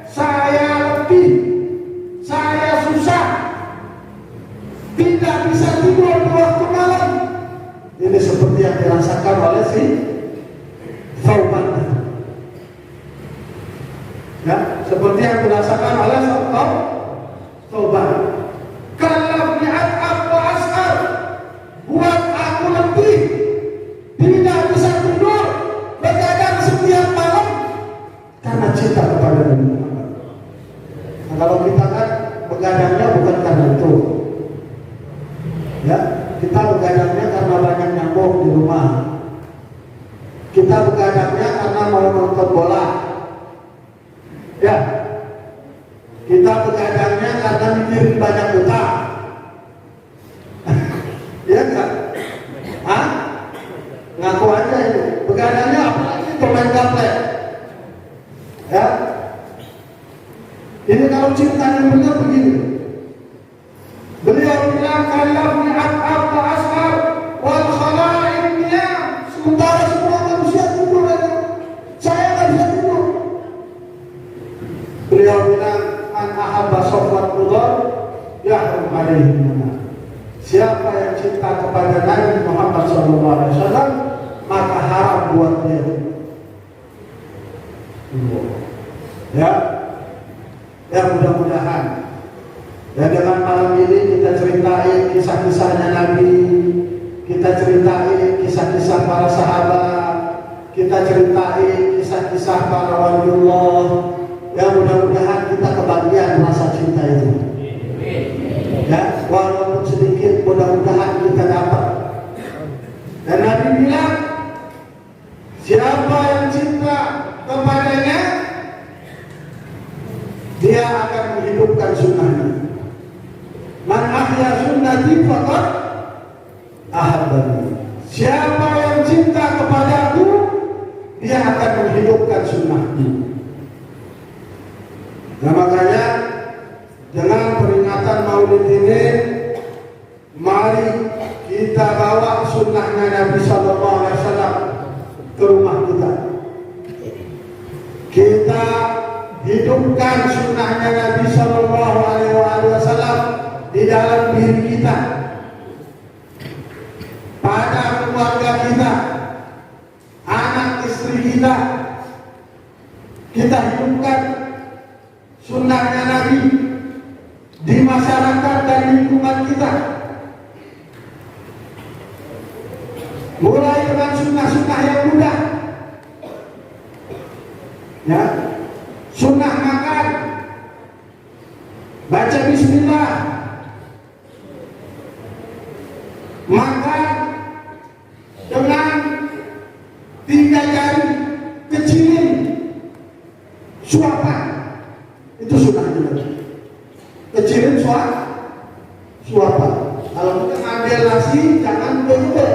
saya letih, saya susah, tidak bisa tidur di waktu malam. Ini seperti yang dirasakan oleh si Thauban. Ya, seperti yang dirasakan oleh Thauban. Kalafni at'ab wa as'ar, buat aku letih, tidak bisa tidur, begadang setiap malam karena cinta kepada Nabi Muhammad. Nah, kalau kita kan begadangnya bukan karena itu, ya, kita begadangnya karena banyak nyamuk di rumah, kita begadangnya karena mau nonton bola, ya, kita begadangnya karena mikirin banyak utang. Iya enggak? Hah? Ngaku aja itu. Begadangnya apalagi pemain gaplek. Ya. Ini kalau cinta yang benar begini. Beliau bilang kalafni at'ab wa as'ar wal khalaiq niyam. Sementara semua manusia tidur aja, saya nggak bisa tidur. Beliau bilang an ahabba safwat qudar yahrum alaihi mana. Siapa yang cinta kepada Nabi Muhammad SAW, maka haram buat dia. Ya, ya mudah-mudahan. Ya dengan malam ini kita ceritain kisah-kisahnya Nabi, kita ceritain kisah-kisah para sahabat, kita ceritain kisah-kisah para waliullah. Ya mudah-mudahan kita kebagian rasa cinta itu. Ya, walaupun sedikit mudah-mudahan kita dapat. Dan Nabi bilang, siapa yang cinta kepadanya, dia akan menghidupkan sunnahnya. Man ahya sunnati faqad ahabbani. Siapa yang cinta kepadaku, dia akan menghidupkan sunnahku. Nah makanya dengan peringatan Maulid ini, mari kita bawa sunnahnya Nabi Sallallahu Alaihi Wasallam ke rumah kita. Kita hidupkan sunnahnya Nabi Sallallahu Alaihi Wasallam di dalam diri kita, pada keluarga kita, anak istri kita. Kita hidupkan sunnahnya Nabi di masyarakat dan lingkungan kita, mulai dengan sunnah-sunnah yang mudah, ya, sunnah makan, baca bismillah, makan dengan 3 jari, kecilin, suapan, itu sunnahnya Nabi. Kecilin suapan. Kalau kita ngambil nasi jangan gede,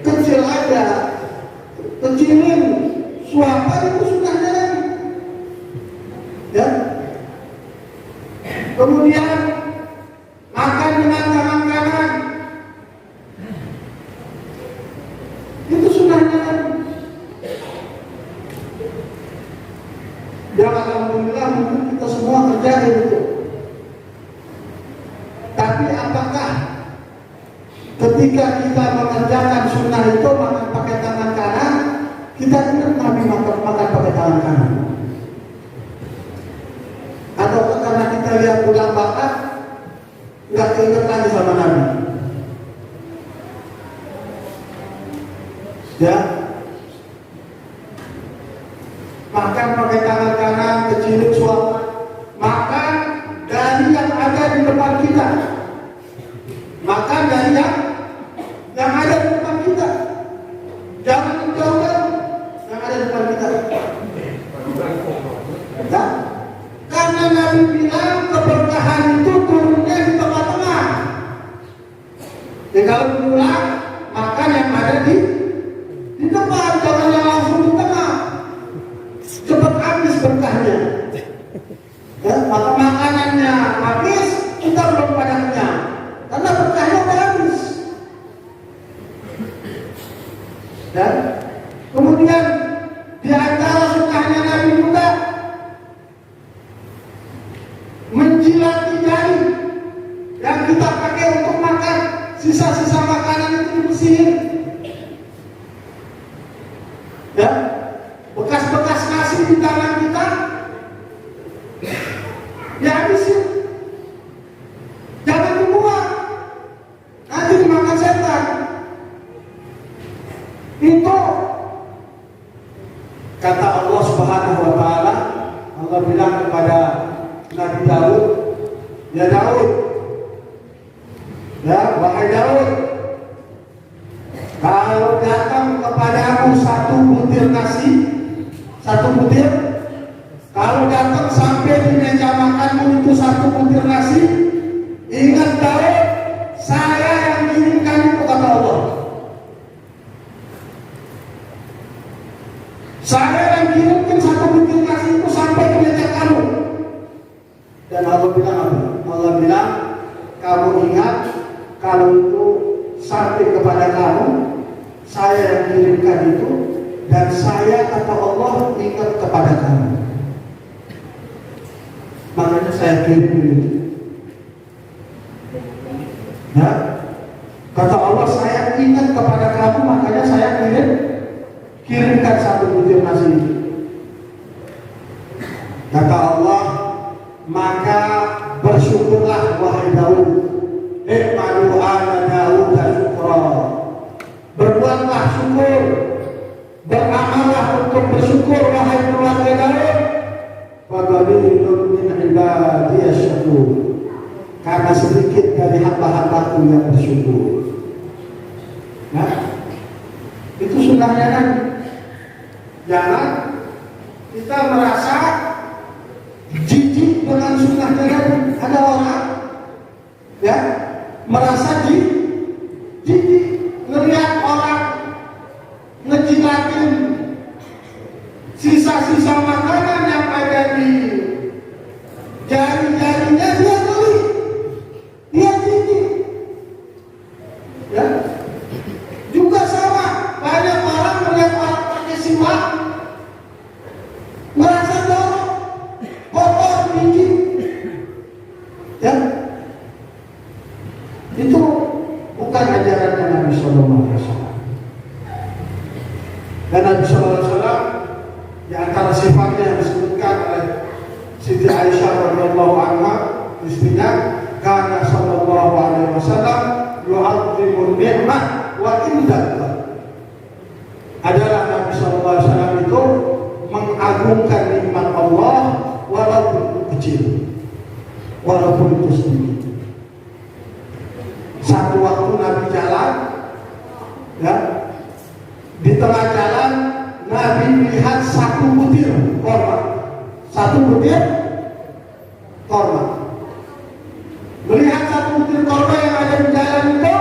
kecil aja, kecilin suapan, itu sunnahnya Nabi. Ya. Kemudian makan dengan tangan kanan, itu sunnahnya Nabi. Ya alhamdulillah mungkin kita semua kerjain itu. Jadi apakah ketika kita mengerjakan sunnah itu makan pakai tangan kanan, kita ingat Nabi makan pakai tangan kanan? Atau karena kita lihat udang bakar, nggak keinget lagi sama Nabi? Ya, makan pakai tangan kanan, kecilin suara, makan dari yang ada di depan kita, makan dari yang ada di depan kita, jangan menjauhkan yang ada di depan kita. Ya, karena Nabi bilang keberkahan itu turunnya di tengah-tengah. Jadi kalau diulang, makan yang ada di depan, jangan yang langsung di tengah. Cepat habis berkahnya. Ya, maka makanannya habis, kita belum pada kenyang. Karena berkahnya udah habis. Dan kemudian di antara sunnahnya Nabi juga menjilati jari yang kita pakai untuk makan. Sisa-sisa makanan itu dibersihin. Ya, bekas-bekas nasi di tangan kita dihabisin, jangan dibuang, nanti dimakan setan. Itu kata Allah Subhanahu wa Ta'ala. Allah bilang kepada Nabi Daud, ya Daud, ya wahai Daud, kalau datang kepadamu satu butir nasi, satu butir, kalau datang sampai di meja makanmu itu satu butir nasi, ingat Daud, saya yang kirimkan itu, kata Allah. Saya yang kirimkan satu butir nasi itu sampai ke meja kamu. Dan Allah bilang apa? Allah bilang, kamu ingat kalau itu sampai kepada kamu, saya yang kirimkan itu, dan saya, kata Allah, ingat kepada kamu. Makanya saya kirim itu. Ya, kata Allah, saya ingat kepada kamu, makanya saya kirimkan satu butir nasi itu. Kata Allah, maka bersyukurlah wahai Daud. Malu ala Daud dan syukra. Berbuatlah syukur, beramallah untuk bersyukur wahai keluarga Daud. Faqalilun min ibadiyas syakur. Karena sedikit dari hamba-hambaku yang bersyukur. Nah, itu sunnahnya kan. Jangan kita merasa jijik dengan sunnahnya kan. Ada orang ya merasa jijik ngelihat orang ngejilatin sisa-sisa makanan yang ada di jari-jarinya, dia geli, dia jijik. Ya, juga sama, banyak orang melihat orang pakai siwak merasa jorok, kotor, jijik. Ya, itu bukan ajarannya Nabi Sallallahu Alaihi Wasallam. Dan Nabi Sallallahu Alaihi Wasallam di antara sifatnya yang disebutkan oleh Siti Aisyah radhiyallahu anha, istrinya, karena Sallallahu Alaihi Wasallam yu'azzimun ni'mah wa indallah. Adalah Nabi Sallallahu Alaihi Wasallam itu mengagungkan nikmat Allah walaupun kecil, walaupun itu sedikit. Satu waktu Nabi jalan, ya, di tengah jalan Nabi melihat satu butir korma, melihat satu butir korma yang ada di jalan itu,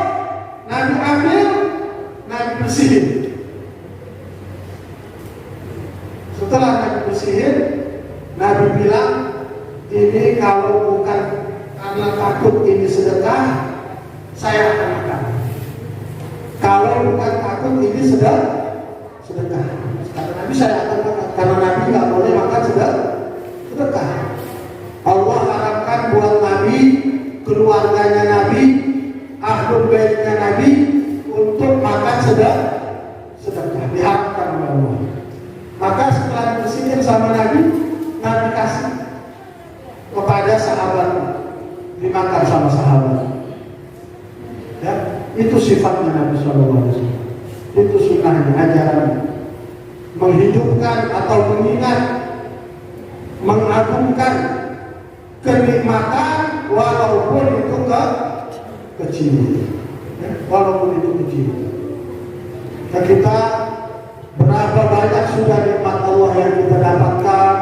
Nabi ambil, Nabi bersihin. Setelah Nabi bersihin, Nabi bilang, ini kalau bukan karena takut ini sedekah, saya akan makan. Kalau bukan takut ini sedekah, kata Nabi, saya akan makan. Karena Nabi nggak boleh makan sedekah. Allah haramkan buat Nabi keluarganya Nabi, ahlul baitnya Nabi untuk makan sedekah diharapkan oleh Allah. Maka setelah dibersihin sama Nabi, Nabi kasih kepada sahabat, dimakan sama sahabat. Ya, itu sifatnya Nabi SAW. Itu sunnahnya, ajarannya. Menghidupkan atau mengingat, mengagungkan kenikmatan walaupun itu kecil, ya, walaupun itu kecil. Dan kita berapa banyak sudah nikmat Allah yang kita dapatkan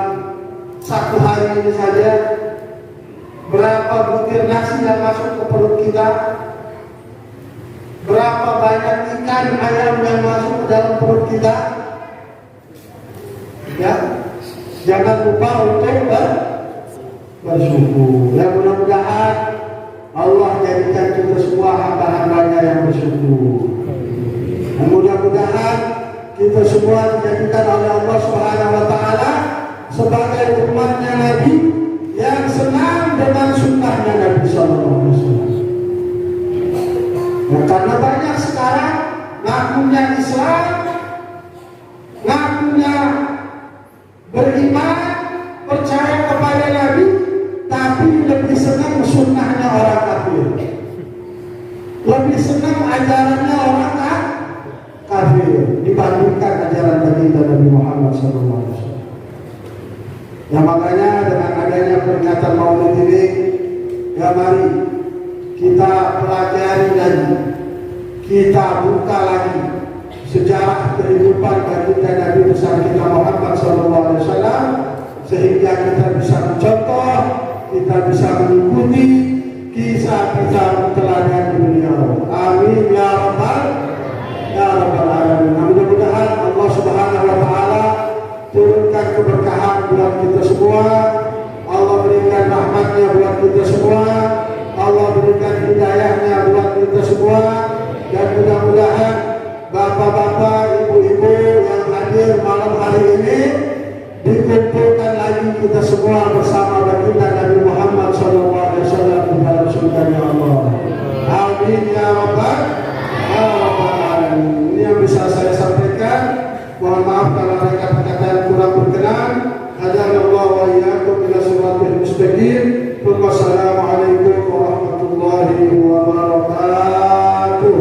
satu hari ini saja. Berapa butir nasi yang masuk ke perut kita, berapa banyak ikan ayam yang masuk ke dalam perut kita. Ya, jangan lupa untuk bersyukur. Ya, mudah-mudahan Allah jadikan kita semua hamba-hambanya yang bersyukur. Dan mudah-mudahan kita semua dijadikan oleh Allah Subhanahu wa Ta'ala sebagai umatnya Nabi yang senang dengan sunnahnya Nabi Sallallahu Alaihi Wasallam. Ya, karena banyak sekarang ngakunya Islam, ngakunya beriman, percaya kepada Nabi, tapi lebih senang sunnahnya orang kafir, lebih senang ajarannya orang kafir dibandingkan ajaran baginda Nabi Muhammad SAW. Ya, makanya dengan adanya peringatan Maulid ini, ya mari kita pelajari lagi, kita buka lagi sejarah kehidupan baginda Nabi besar kita Muhammad SAW, sehingga kita bisa mencontoh, kita bisa mengikuti kisah-kisah teladan beliau. Amin ya rabbal alamin. Mudah-mudahan Allah Subhanahu wa Ta'ala turunkan keberkahan buat kita semua. Allah berikan rahmatnya buat kita semua. Allah berikan hidayahnya buat kita semua. Dan mudah-mudahan bapak-bapak, ibu-ibu yang hadir malam hari ini dikumpulkan lagi kita semua bersama baginda Nabi Muhammad SAW di dalam surganya Allah. Amin ya rabbal alamin. Ini yang bisa saya sampaikan. Mohon maaf kalau ada kata-kata yang kurang berkenan. Hadanallahu wa iyyakum ila siratal mustaqim. Wassalamualaikum warahmatullahi wabarakatuh.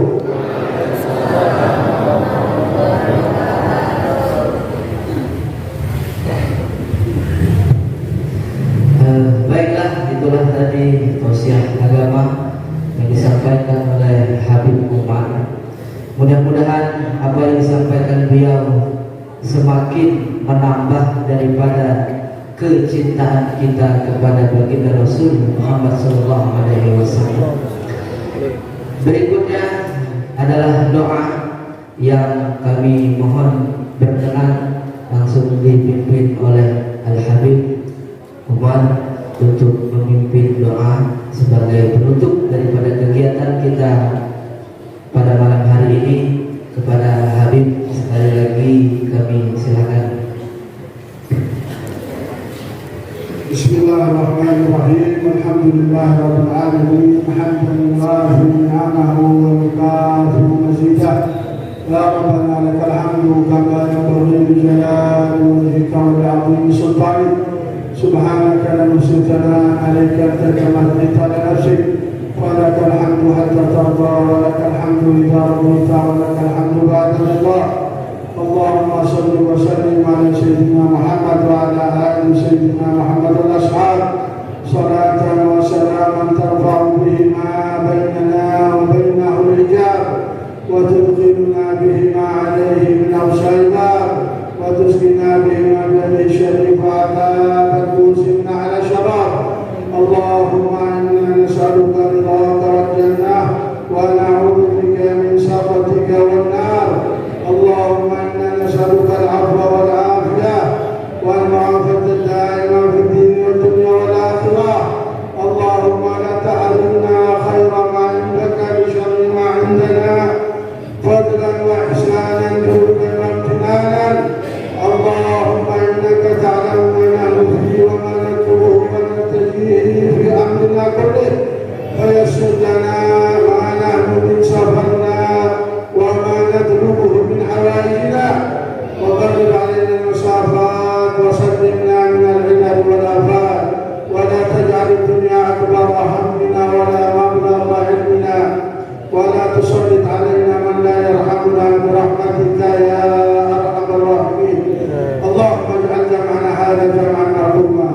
Baiklah, itulah tadi tausiah agama yang disampaikan oleh Habib Umar. Mudah-mudahan apa yang disampaikan beliau semakin menambah daripada kecintaan kita kepada baginda Rasul Muhammad SAW. Berikutnya adalah doa yang kami mohon berkenan langsung dipimpin oleh Al-Habib Umar untuk memimpin doa sebagai penutup daripada kegiatan kita pada malam hari ini. Kepada Habib sekali lagi kami silakan. Bismillahirrahmanirrahim. Alhamdulillahirabbil alamin. Hamdan lillahi ni'amahu wa yukafi'u mazidah. Ya Rabbana lakal hamdu kama yanbaghi li jalali wajhika wa li'azimi sultanik. Subhanaka la nuhsi thana'an 'alaika anta kama athnayta 'ala nafsik. ولك الحمد حتى ترضى ولك الحمد إذا رضيت ولك الحمد بعد الرضا. اللهم صل وسلم على سيدنا محمد وعلى آل سيدنا محمد والأصحاب صلاة وسلاما ترفع بهما بيننا وبينه الحجاب وتدخلنا بهما عليه من أوسع الباب وتسقنا بهما بيده الشريف عذاب الكوز على شراب. اللهم ويسر لنا ما نحن من سفرنا وما نطلبه من حوائجنا وقرب علينا المسافات وسلمنا من العنب والآفات ولا تجعل الدنيا أكبر همنا ولا مبلغ علمنا ولا تسلط علينا من لا يرحمنا برحمتك يا أرحم الراحمين. اللهم اجعل جمعنا هذا جمعا مرحوما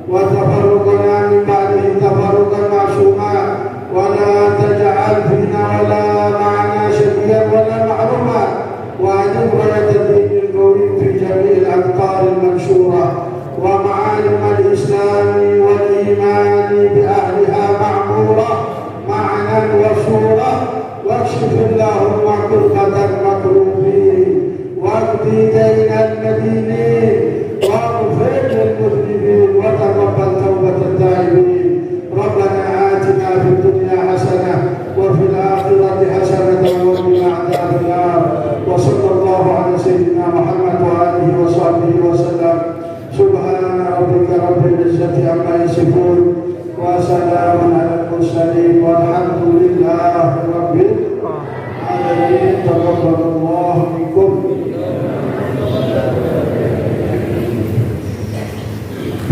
وتفرقنا من بعده تفرقا معصوما ولا تجعل فينا ولا معنا شقيا ولا محروما وأدم راية الدين القوي في جميع الأذكار المنشورة ومعالم الإسلام والإيمان بأهلها معمورة معنى وصورة واكشف اللهم كربة المكروبين واقضي دين المدينين واغفر للمذنبين وتقبل توبة التائبين. ربنا آتنا في الدنيا حسنة وفي الآخرة حسنة وقنا عذاب النار. وصلى الله على سيدنا محمد وآله وصحبه وسلم. سبحان ربك رب العزة عما يصفون وسلام على المرسلين والحمد لله رب العالمين. تقبل الله منكم.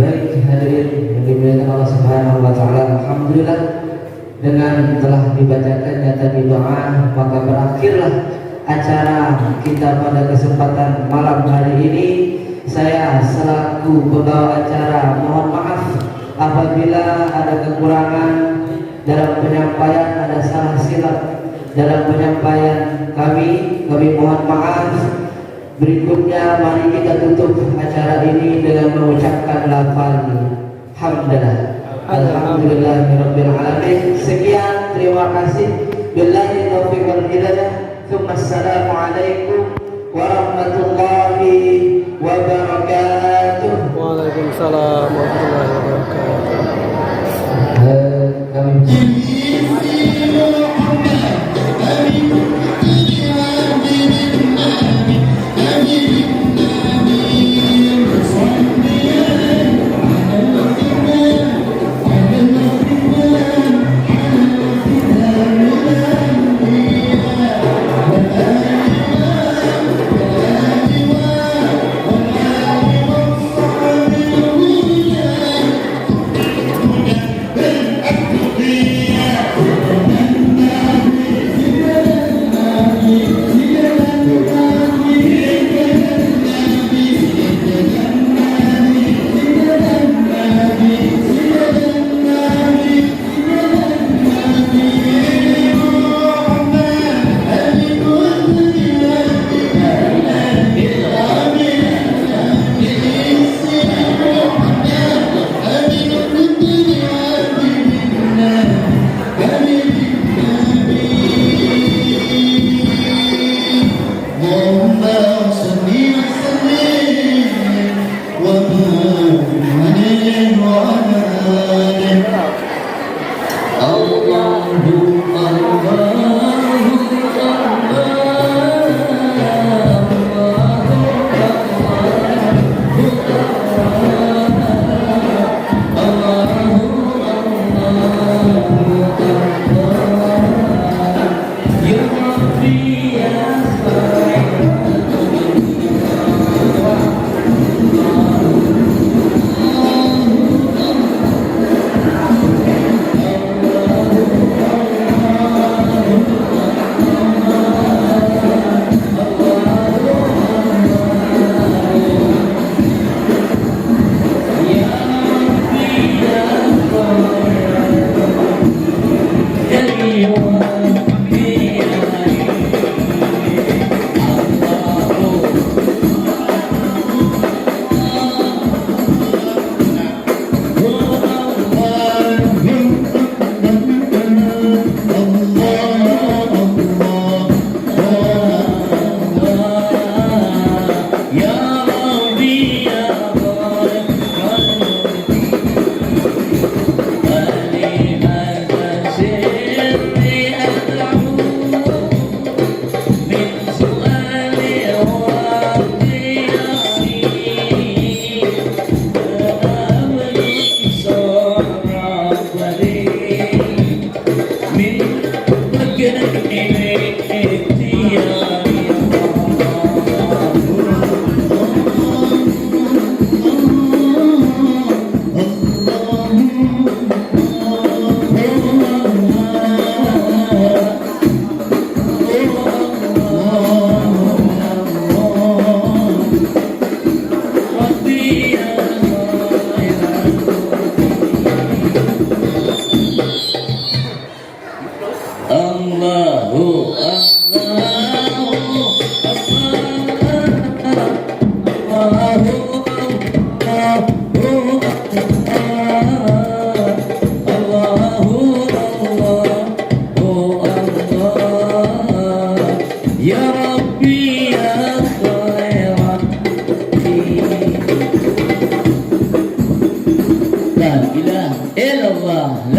Baik hadirin yang dimuliakan Allah Subhanahu wa taala, alhamdulillah dengan telah dibacakannya tadi doa maka berakhirlah acara kita pada kesempatan malam hari ini. Saya selaku pembawa acara mohon maaf apabila ada kekurangan dalam penyampaian, ada salah silap dalam penyampaian kami mohon maaf. Berikutnya mari kita tutup acara ini dengan mengucapkan lafaz hamdalah. Alhamdulillahirabbil alamin. Sekian, terima kasih. Billahi taufiq wal hidayah. Assalamualaikum warahmatullahi wabarakatuh. Waalaikumsalam warahmatullahi wabarakatuh.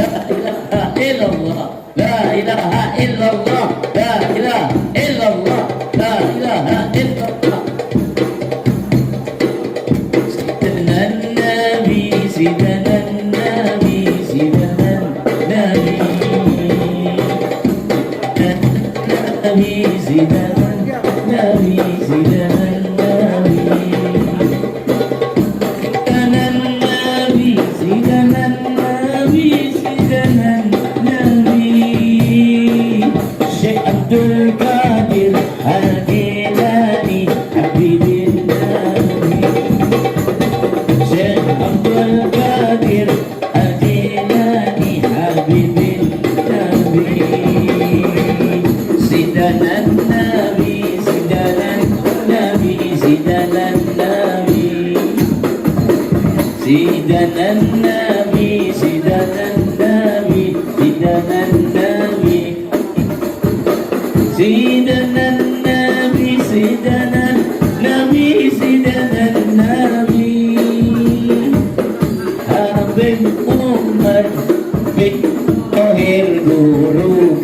illallah, la ilaha illallah, la ilaha illallah, la ilaha illallah. Sayyidina Nabi, Sayyidina Nabi, Sayyidina Nabi, Nabi, Sayyidina Nabi, Sayyidina Nabi. Abdul Qadir Al-Jilani Habibin Nabi, Syekh Abdul Qadir Al-Jilani Habibin Nabi, Sidanan Nabi, Sidanan Nabi, Sidanan Nabi, Sidanan Nabi, Sidanan Nabi, Sidanan Nabi, Sayyidina Nabi, Sayyidina Nabi, Sayyidina Nabi, Habib Umar bin Tohir Guru